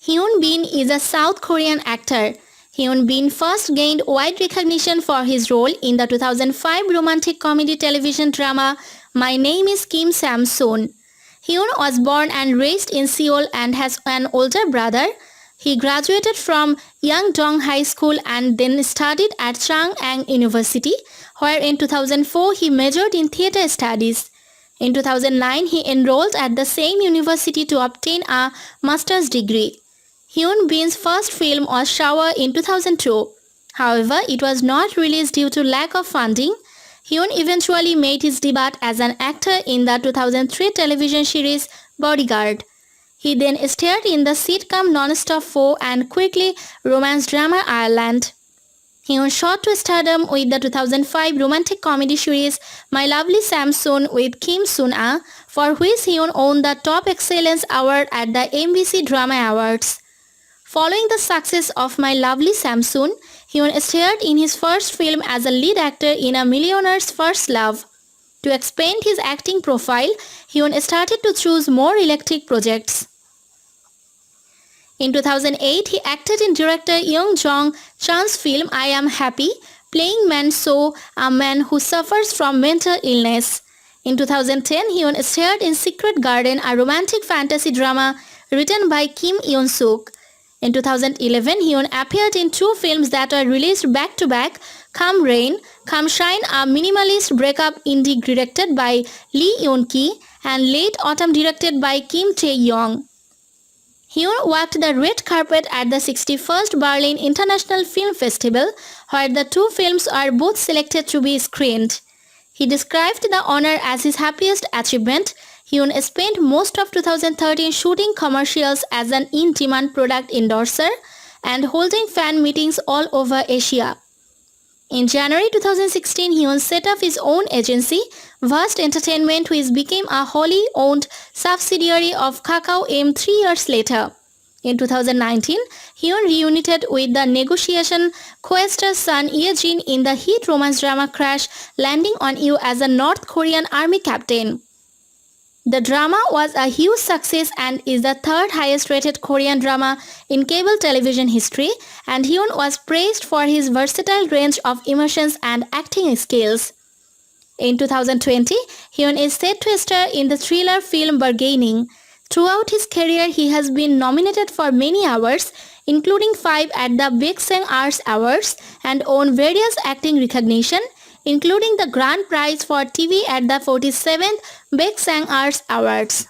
Hyun Bin is a South Korean actor. Hyun Bin first gained wide recognition for his role in the 2005 romantic comedy television drama My Name is Kim Sam-soon. Hyun was born and raised in Seoul and has an older brother. He graduated from Yangdong High School and then studied at Chang'an University, where in 2004 he majored in theatre studies. In 2009, he enrolled at the same university to obtain a master's degree. Hyun Bin's first film was Shower in 2002. However, it was not released due to lack of funding. Hyun eventually made his debut as an actor in the 2003 television series Bodyguard. He then starred in the sitcom Non-Stop 4 and quickly romance drama Ireland. Hyun shot to stardom with the 2005 romantic comedy series My Lovely Sam-soon with Kim Sun-ah, for which Hyun won the Top Excellence Award at the MBC Drama Awards. Following the success of My Lovely Sam-soon, Hyun starred in his first film as a lead actor in A Millionaire's First Love. To expand his acting profile, Hyun started to choose more electric projects. In 2008, he acted in director Young Jong-chan's film I Am Happy, playing Man So, a man who suffers from mental illness. In 2010, Hyun starred in Secret Garden, a romantic fantasy drama written by Kim Yeon-suk. In 2011, Hyun appeared in two films that were released back-to-back, Come Rain, Come Shine, a minimalist breakup indie directed by Lee Yoon-ki, and Late Autumn directed by Kim Tae-yong. Hyun walked the red carpet at the 61st Berlin International Film Festival, where the two films are both selected to be screened. He described the honor as his happiest achievement. Hyun spent most of 2013 shooting commercials as an in-demand product endorser and holding fan meetings all over Asia. In January 2016, Hyun set up his own agency, Vast Entertainment, which became a wholly owned subsidiary of Kakao M 3 years later. In 2019, Hyun reunited with the negotiation co-star Son Ye-jin in the hit romance drama Crash Landing on You as a North Korean army captain. The drama was a huge success and is the third highest rated Korean drama in cable television history, and Hyun was praised for his versatile range of emotions and acting skills. In 2020, Hyun is set to star in the thriller film Bargaining. Throughout his career, he has been nominated for many awards, including 5 at the Baeksang Arts Awards, and won various acting recognition, including the Grand Prize for TV at the 47th Baeksang Arts Awards.